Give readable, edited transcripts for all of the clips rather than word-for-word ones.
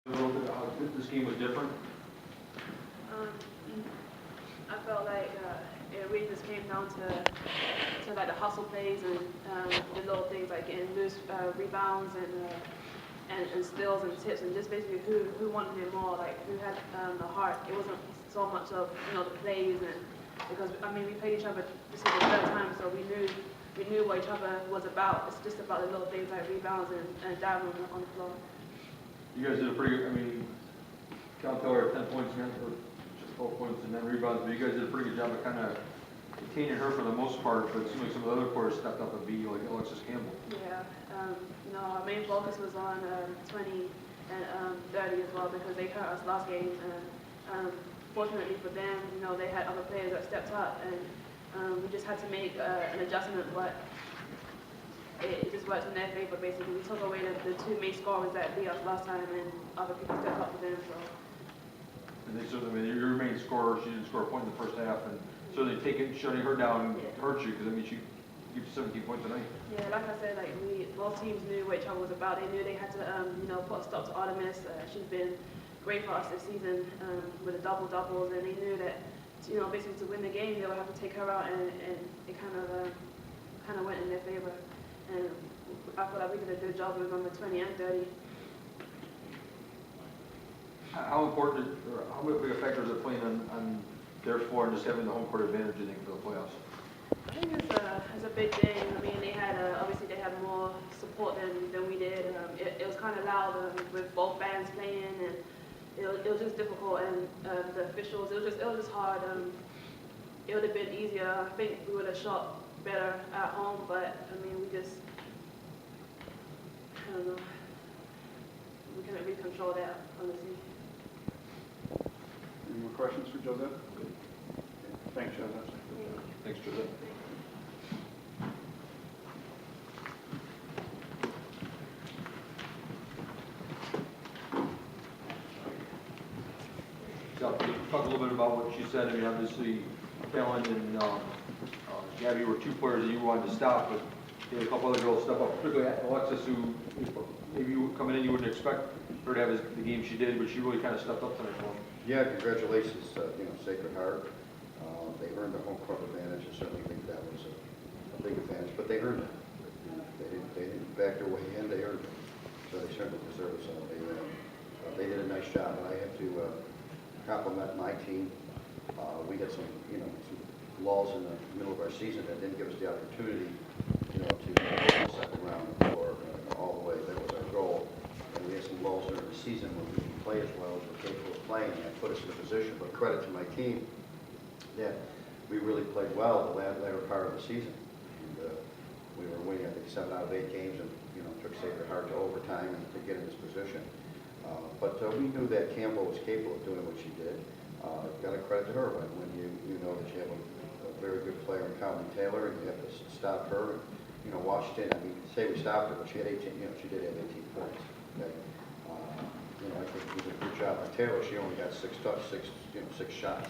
A little bit how this game was different. Um, I felt like it really just came down to like the hustle plays and the little things like getting loose rebounds and steals and tips and just basically who wanted it more, like who had the heart. It wasn't so much of the plays and because I mean we played each other this is the third time, so we knew what each other was about. It's just about the little things like rebounds and diving on the floor. You guys did a pretty good, I mean, Cal Keller had 10 points, or just 12 points and 9 rebounds, but you guys did a pretty good job of kind of containing her for the most part, but it seemed like some of the other players stepped up and beat you, like Alexis Campbell. Yeah, our main focus was on 20 and 30 as well because they hurt us last game, and fortunately for them, they had other players that stepped up, and we just had to make an adjustment, but it just worked in their favor. Basically, we took away the two main scorers that beat us last time, and other people stepped up for them. So. And they certainly, I mean, your main scorer, she didn't score a point in the first half, and certainly shutting her down hurt you because I mean she gives you 17 points a night. Yeah, like I said, like both teams knew what each other was about. They knew they had to, put a stop to Artemis. She's been great for us this season with the doubles, and they knew that, basically to win the game, they would have to take her out, and it kind of went in their favor. And I feel like we did a good job with number 20 and 30. How important, or how big a factor is it playing on their floor and just having the home court advantage, you think, for the playoffs? I think it's a big thing. I mean, they had obviously they had more support than we did. It was kind of loud with both bands playing, and it was just difficult. And the officials, it was just hard. It would have been easier. I think we would have shot better at home, but I mean, we just, I don't know. We couldn't really control that, honestly. Any more questions for Joseph? Thanks, Joseph. Thanks, Joseph. So, can you talk a little bit about what she said? I mean, obviously, Kellen and Gabby were two players that you wanted to stop, but you had a couple other girls step up, particularly Alexis, who maybe coming in you wouldn't expect her to have the game she did, but she really kind of stepped up tonight for them. Yeah, congratulations, Sacred Heart. They earned the home court advantage. I certainly think that was a big advantage, but they earned it. They didn't back their way in, they earned it. So they certainly deserve it. So they did a nice job, and I have to compliment my team. We had some lulls in the middle of our season that didn't give us the opportunity, to go to the second round or all the way. That was our goal. And we had some lulls during the season when we didn't play as well as we're capable of playing, and that put us in a position. But credit to my team that we really played well the latter part of the season. And we were winning, I think, 7 out of 8 games, and took Sacred Heart to overtime and to get in this position. But we knew that Campbell was capable of doing what she did. Got to credit to her when you know that you have a very good player in Colleen Taylor, and you have to stop her. And, Washington, I mean, say we stopped her, but she had 18. She did have 18 points. Okay? I think we did a good job on Taylor. She only got 6 shots.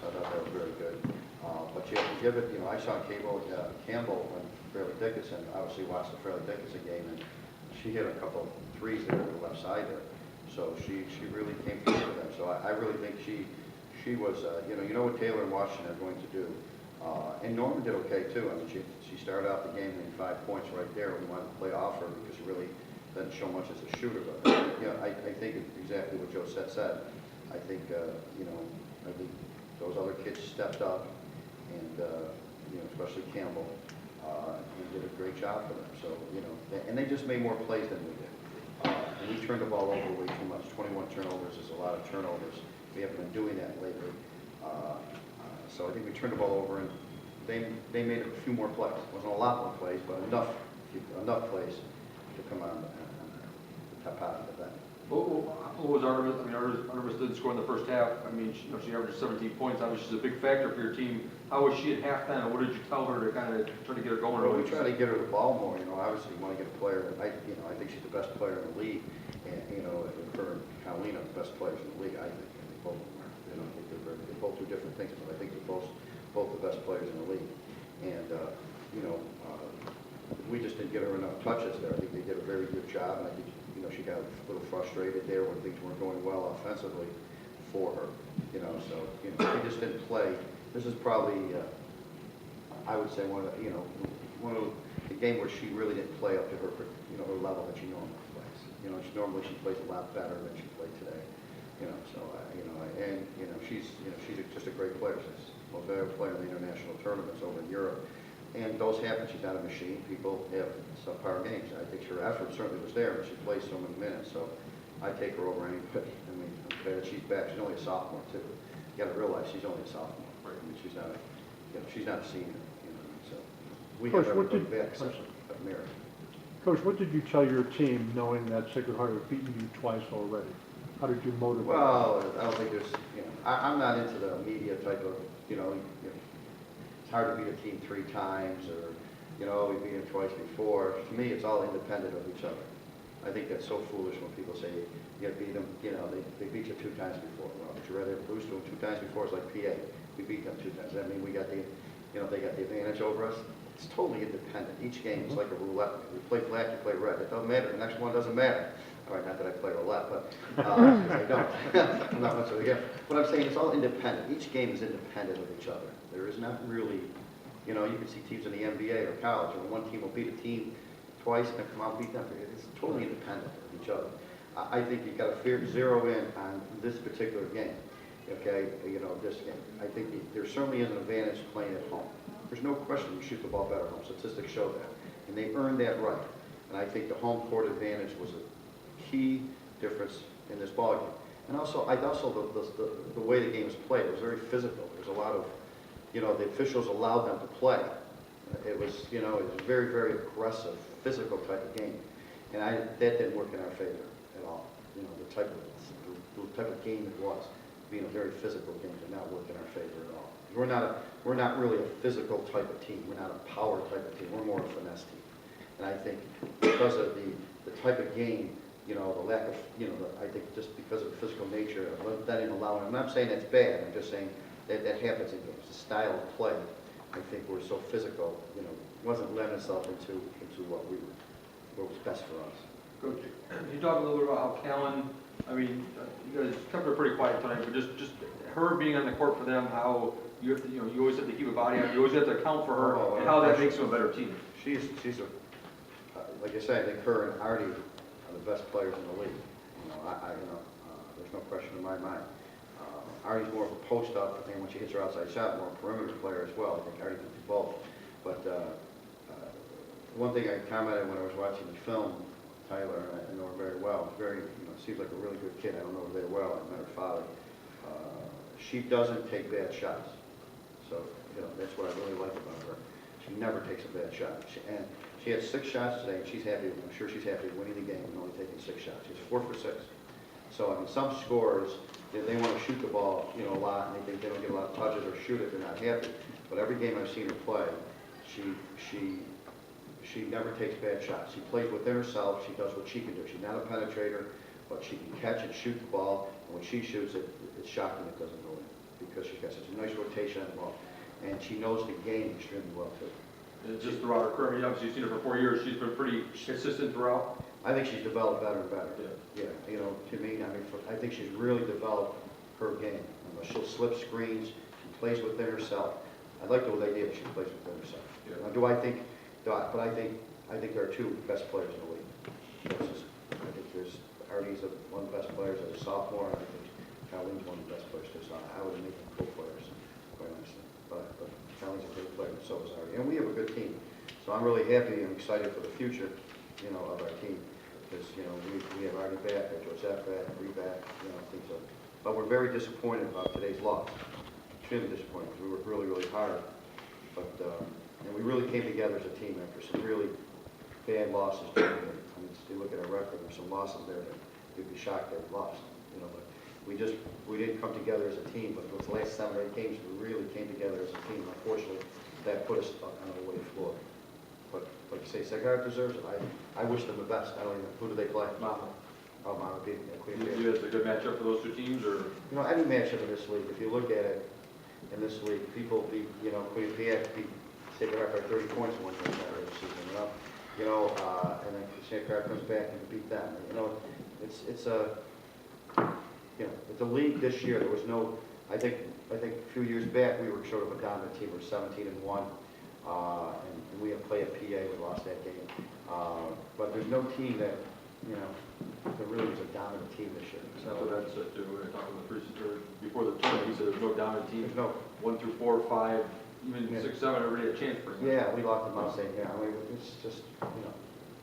So I thought that was very good. But you have to give it. I saw Campbell and Fairleigh Dickinson. Obviously, watched the Fairleigh Dickinson game, and she hit a couple threes there on the left side there. So she really came through for them. So I really think she was, you know what Taylor and Washington are going to do. And Norman did okay too. I mean, she started out the game in 5 points right there. We wanted to play off her because she really doesn't show much as a shooter. But I think it's exactly what Josette said. I think I think those other kids stepped up, and especially Campbell, and did a great job for them. So and they just made more plays than we did. And we turned the ball over way too much. 21 turnovers is a lot of turnovers. We haven't been doing that lately. So I think we turned the ball over, and they made a few more plays. It wasn't a lot more plays, but enough plays to come on the top half of that. What was Artemis? I mean, Artemis didn't score in the first half. I mean, she averaged 17 points. Obviously, she's a big factor for your team. How was she at halftime, and what did you tell her to kind of try to get her going? Well, we try to get her the ball more. Obviously, you want to get a player. I think she's the best player in the league, and her and Colleen are the best players in the league. I think both of them are. I think they both do different things, but I think they're both the best players in the league. And we just didn't get her enough touches there. I think they did a very good job, and I think, you know, she got a little frustrated there when things weren't going well offensively for her, you know, so, you know, she just didn't play. This is probably, I would say one of the game where she really didn't play up to her, you know, her level that she normally plays. You know, she plays a lot better than she played today. You know, so you know, and you know, she's just a great player. She's the most valuable player in the international tournaments over in Europe. And those happen. She's not a machine. People have subpar games. I think her effort certainly was there, but she plays so many minutes. So I take her over anybody. I mean, I'm glad that she's back. She's only a sophomore too. You got to realize she's only a sophomore. Right? I mean, she's not a senior. You know, so we Coach, have what everybody did- back except for Mary. Coach, what did you tell your team knowing that Sacred Heart had beaten you twice already? How did you motivate them? Well, I don't think there's, you know, I'm not into the media type of, you know, it's hard to beat a team 3 times or, you know, we beat them twice before. To me, it's all independent of each other. I think that's so foolish when people say you beat them, you know, they beat you 2 times before. Well, would you rather lose to them 2 times before? It's like PA. We beat them 2 times. Does that mean we got the, you know, they got the advantage over us? It's totally independent. Each game is like a roulette. You play black, you play red. It doesn't matter. The next one doesn't matter. All right, not that I play roulette, but I don't. I'm not much of a game. What I'm saying, it's all independent. Each game is independent of each other. There is not really, you know, you can see teams in the NBA or college, and one team will beat a team twice and then come out and beat them. It's totally independent of each other. I think you've got to zero in on this particular game. Okay, you know, this game. I think there certainly is an advantage playing at home. There's no question you shoot the ball better at home. Statistics show that. And they earned that right. And I think the home court advantage was a key difference in this ball game. And also, the way the game was played, it was very physical. There's a lot of, you know, the officials allowed them to play. It was, you know, it was a very, very aggressive, physical type of game. And that didn't work in our favor at all. You know, the type of game it was, being a very physical game, did not work in our favor at all. We're not really a physical type of team. We're not a power type of team. We're more a finesse team. And I think because of the type of game, you know, the lack of, you know, I think just because of the physical nature, that didn't allow it. I'm not saying that's bad. I'm just saying that happens in games. The style of play, I think we're so physical, you know, wasn't lending itself into what was best for us. Coach, you talk a little bit about how Callan, I mean, you guys kept her pretty quiet tonight, but just her being on the court for them, how you have to, you know, you always have to keep a body on, you always have to account for her, and how that makes them a better team. She's like I say, I think her and Artie are the best players in the league. You know, there's no question in my mind. Artie's more of a post-up, and when she hits her outside shot, more a perimeter player as well. I think Artie can do both. But one thing I commented when I was watching the film, Tyler, and I know her very well, very, you know, seems like a really good kid. I don't know her very well. I met her father. She doesn't take bad shots. So, you know, that's what I really like about her. She never takes a bad shot. And she had 6 shots today, and she's happy. I'm sure she's happy winning the game and only taking 6 shots. She's 4 for 6. So, I mean, some scorers, they want to shoot the ball, you know, a lot, and they think they don't get a lot of touches or shoot it, they're not happy. But every game I've seen her play, she never takes bad shots. She plays within herself. She does what she can do. She's not a penetrator, but she can catch and shoot the ball. And when she shoots it, it's shocking it doesn't go in because she's got such a nice rotation on the ball. And she knows the game extremely well, too. And just throughout her career, I mean, obviously you've seen her for 4 years, she's been pretty consistent throughout. I think she's developed better and better. Yeah. Yeah, you know, to me, I mean, I think she's really developed her game. You know, she'll slip screens. She plays within herself. I like the idea that she plays within herself. Yeah. But I think there are 2 best players in the league. I think there's Artie's one of the best players as a sophomore, and I think Colleen's one of the best players too. So I would make them co-players, quite honestly. But Colleen's a great player, and so is Artie. And we have a good team. So I'm really happy and excited for the future, you know, of our team. Because, you know, we have Artie back, we have Joseph back, Bree back, you know, things like that. But we're very disappointed about today's loss. Extremely disappointed because we worked really, really hard. But, and we really came together as a team after some really bad losses. I mean, if you look at our record, there's some losses there that you'd be shocked that we lost. You know, but we didn't come together as a team. But with the last 7 or 8 games, we really came together as a team. Unfortunately, that put us on the way floor. But like you say, Sacred Heart deserves it. I wish them the best. I don't even. Who do they play? Mama. Oh, Mama beat Queen. You guys a good matchup for those 2 teams, or? You know, any matchup in this league, if you look at it, in this league, people beat, you know, Queen beat Sacred Heart by 30 points in one game this season, you know. you know, and then St. Croix comes back and beat them. You know, it's a, you know, with the league this year, there was no, I think a few years back, we were sort of a dominant team. We were 17-1, and we had played at PA, we lost that game. But there's no team that, you know, that really was a dominant team this year. That's what Ed said too, we were talking before the tournament, he said there's no dominant team. There's no, 1 through 4, 5, even Yeah. 6, 7, everybody had a chance for it. yeah, we lost the Mount St. Yeah, I mean, it's just, you know,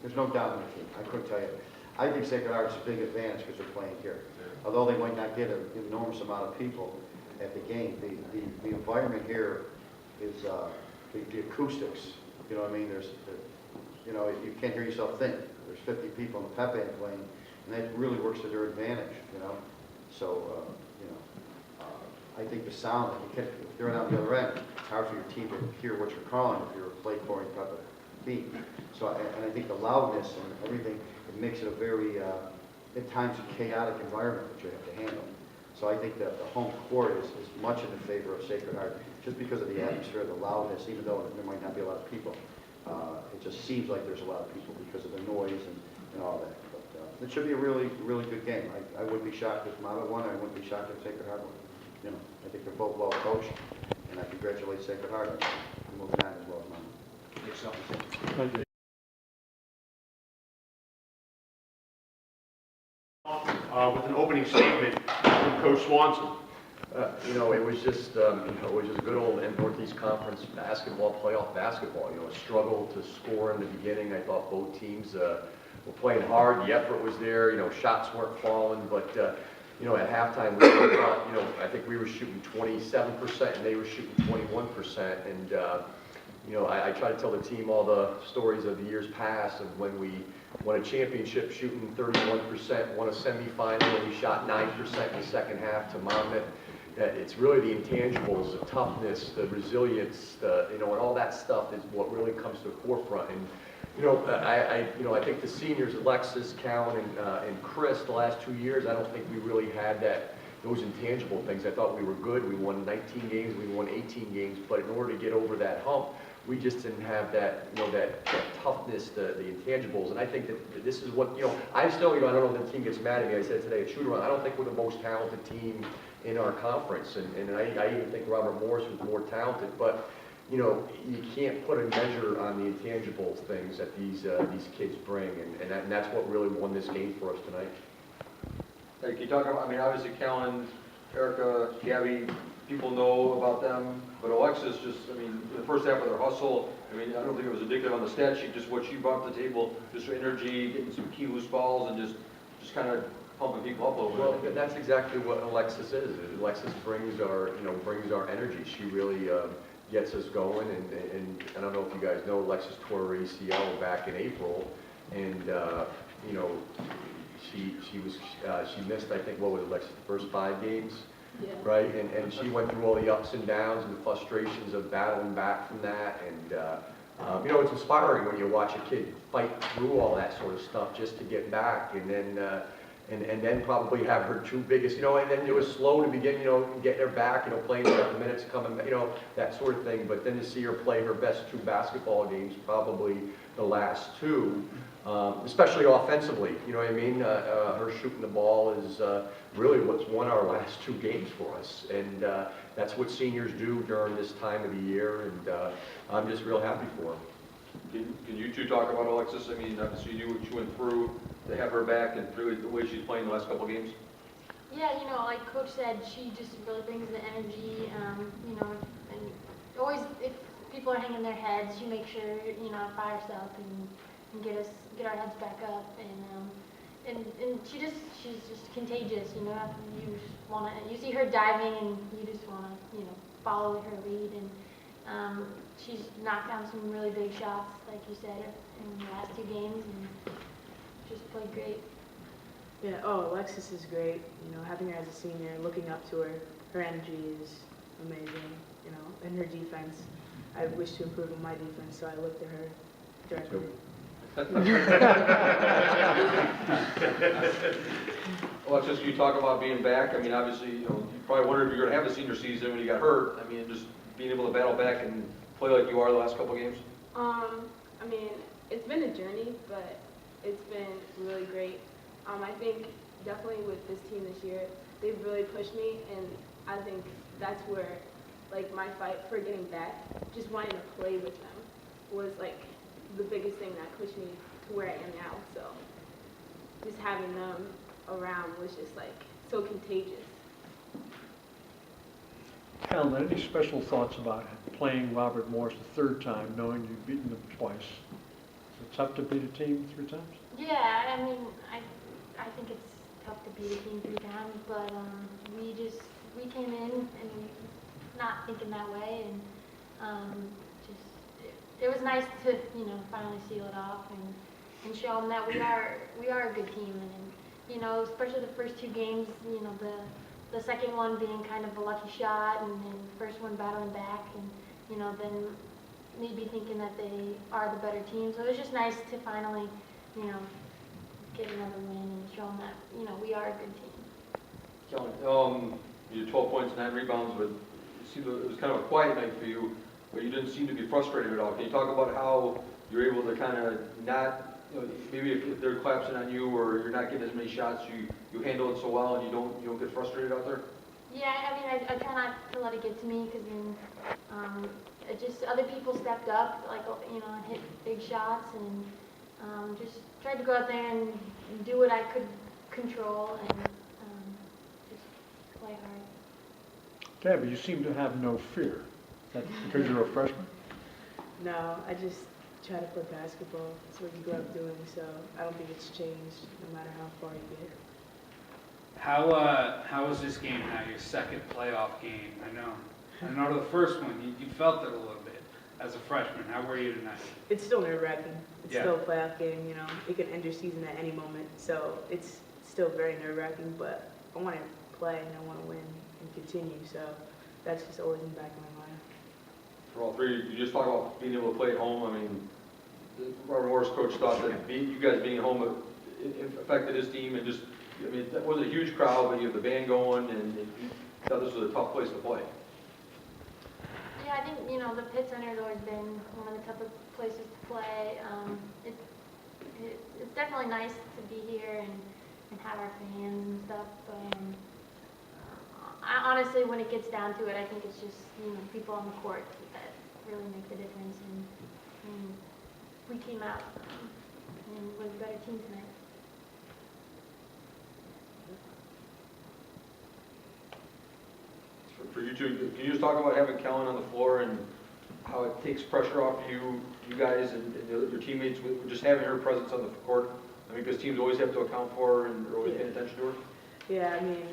there's no dominant team. I couldn't tell you. I think Sacred Heart's a big advantage because they're playing here. Although they might not get an enormous amount of people at the game, the environment here is, the acoustics, you know what I mean? You know, you can't hear yourself think. There's 50 people in the pep band playing, and that really works to their advantage, you know? So, you know, I think the sound, if they're on the other end, it's hard for your team to hear what you're calling if you're a play calling type of beat. So, and I think the loudness and everything, it makes it a very, at times, a chaotic environment that you have to handle. So I think that the home court is much in the favor of Sacred Heart, just because of the atmosphere, the loudness, even though there might not be a lot of people. It just seems like there's a lot of people because of the noise and all that. But it should be a really, really good game. I wouldn't be shocked if Mata won. I wouldn't be shocked if Sacred Heart won. You know, I think they're both well coached, and I congratulate Sacred Heart on moving on as well as Mata. Thanks, Sal. Thank you. With an opening statement from Coach Swanson. You know, it was just, it was just good old Northeast Conference basketball, playoff basketball. You know, a struggle to score in the beginning. I thought both teams were playing hard. The effort was there. You know, shots weren't falling, but you know, at halftime, we thought, you know, I think we were shooting 27% and they were shooting 21%. And you know, I try to tell the team all the stories of the years past of when we won a championship shooting 31%, won a semifinal, and we shot 9% in the second half to Monmouth. That it's really the intangibles, the toughness, the resilience, you know, and all that stuff is what really comes to the forefront. And you know, I think the seniors, Alexis, Callan, and Chris, the last 2 years, I don't think we really had those intangible things. I thought we were good. We won 19 games, we won 18 games, but in order to get over that hump, we just didn't have that, you know, that toughness, the intangibles. And I think that this is what, you know, I still, you know, I don't know if the team gets mad at me. I said today at shoot around, I don't think we're the most talented team in our conference. And I even think Robert Morris was more talented. But, you know, you can't put a measure on the intangibles things that these kids bring. And that's what really won this game for us tonight. Hey, can you talk about, I mean, obviously Callan, Erica, Gabby, people know about them, but Alexis just, I mean, in the first half of their hustle, I mean, I don't think it was indicative on the stat sheet, just what she brought to the table, just her energy, getting some key loose balls, and just kind of pumping people up a little bit. Well, that's exactly what Alexis is. Alexis brings our energy. She really gets us going, and I don't know if you guys know, Alexis tore her ACL back in April, and you know, she missed, I think, what was it, Alexis, the first 5 games? Yeah. Right, and she went through all the ups and downs and the frustrations of battling back from that, and you know, it's inspiring when you watch a kid fight through all that sort of stuff just to get back, and then probably have her 2 biggest, you know, and then it was slow to begin, you know, getting her back, you know, playing 7 minutes, coming, you know, that sort of thing, but then to see her play her best 2 basketball games, probably the last 2, especially offensively, you know what I mean? Her shooting the ball is really what's won our last 2 games for us, and that's what seniors do during this time of the year, and I'm just real happy for them. Can you two talk about Alexis? I mean, obviously you knew what she went through to have her back and really the way she's playing the last couple of games. Yeah, you know, like Coach said, she just really brings the energy, you know, and always, if people are hanging their heads, she makes sure, you know, fire us up and get our heads back up, and she's just contagious, you know. You see her diving and you just wanna, you know, follow her lead, and she's knocked down some really big shots, like you said, in the last 2 games, and just played great. Yeah, oh, Alexis is great. You know, having her as a senior, looking up to her, her energy is amazing, you know, and her defense. I wish to improve on my defense, so I looked at her directly. Alexis, can you talk about being back? I mean, obviously, you know, you probably wondered if you're going to have a senior season when you got hurt. I mean, just being able to battle back and play like you are the last couple of games. I mean, it's been a journey, but it's been really great. I think definitely with this team this year, they've really pushed me, and I think that's where, like, my fight for getting back, just wanting to play with them, was like the biggest thing that pushed me to where I am now. So just having them around was just like so contagious. Helen, any special thoughts about playing Robert Morris the third time, knowing you've beaten them twice? Is it tough to beat a team 3 times? Yeah, I mean, I think it's tough to beat a team 3 times, but we came in and not thinking that way, and it was nice to finally seal it off and show them that we are a good team, and especially the first 2 games, the second one being kind of a lucky shot, and then the first one battling back, and then maybe thinking that they are the better team. So it was just nice to finally, get another win and show them that, we are a good team. Kellen, you had 12 points, 9 rebounds, but it was kind of a quiet night for you, but you didn't seem to be frustrated at all. Can you talk about how you're able to kind of not, maybe if they're collapsing on you or you're not getting as many shots, you handle it so well and you don't get frustrated out there? Yeah, I mean, I try not to let it get to me, because then it just other people stepped up, like, and hit big shots, and just tried to go out there and do what I could control, and just play hard. Gabby, you seem to have no fear. Is that because you're a freshman? No, I just try to play basketball. That's what you grew up doing, so I don't think it's changed no matter how far you get. How was this game now, your second playoff game? I know the first one, you felt it a little bit as a freshman. How were you tonight? It's still nerve-wracking. It's Yeah. still a playoff game, It could end your season at any moment, so it's still very nerve-wracking, but I want to play and I want to win and continue, so that's just always in the back of my mind. For all 3, you just talk about being able to play at home. I mean, Robert Morris coach thought that you guys being at home it affected his team, and just, I mean, that wasn't a huge crowd, but you have the band going, and you thought this was a tough place to play. Yeah, I think, the Pitt Center has always been one of the toughest places to play. It's definitely nice to be here and have our fans and stuff. Honestly, when it gets down to it, I think it's just, people on the court that really make the difference. And we came out and was a better team tonight. For you two, can you just talk about having Kellen on the floor and how it takes pressure off you guys and your teammates with just having her presence on the court? I mean, because teams always have to account for her and are always paying attention to her. Yeah, I mean,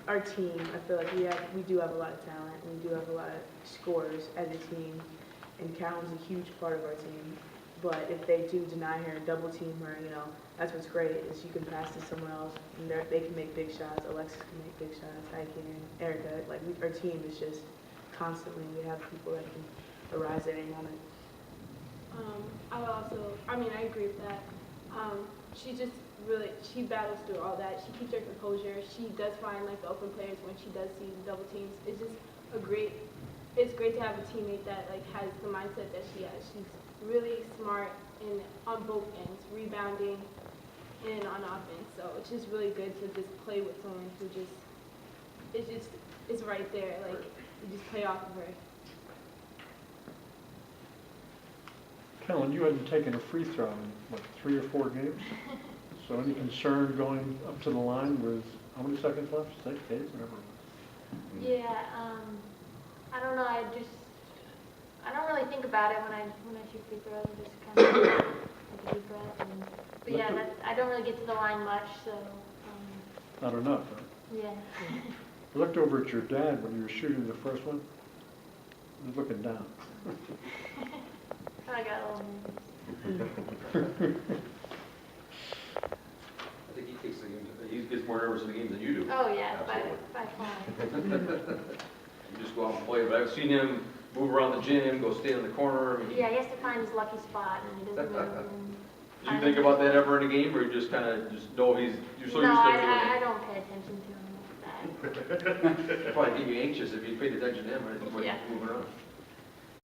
our team, I feel like we do have a lot of talent, and we do have a lot of scorers as a team, and Callan's a huge part of our team. But if they do deny her, double team her, that's what's great, is you can pass to someone else, and they can make big shots. Alexis can make big shots, I can, Erica. Like, our team is just constantly, we have people that can arise at any moment. I agree with that. She just really, she battles through all that. She keeps her composure. She does find like the open players when she does see the double teams. It's just it's great to have a teammate that like has the mindset that she has. She's really smart on both ends, rebounding and on offense. So it's just really good to just play with someone who it's right there. Like, you just play off of her. Kellen, you hadn't taken a free throw in, 3 or 4 games? So any concern going up to the line with how many seconds left? 6, 8, whatever it was? Yeah, I don't know. I don't really think about it when I shoot free throws. I just kind of take a deep breath. But yeah, I don't really get to the line much, so. Not enough, huh? Yeah. I looked over at your dad when you were shooting the first one. He was looking down. I got a little nervous. I think he takes the games. He gets more nervous in the games than you do. Oh yeah, Absolutely. by far. You just go out and play. But I've seen him move around the gym, go stand in the corner. I mean, Yeah, he has to find his lucky spot, and he doesn't move. do you think about that ever in a game, or you just kind of just know you're so No, used to it? I don't pay attention to him like that. It'd probably get you anxious if you paid attention to him, right? When Yeah. he's moving around.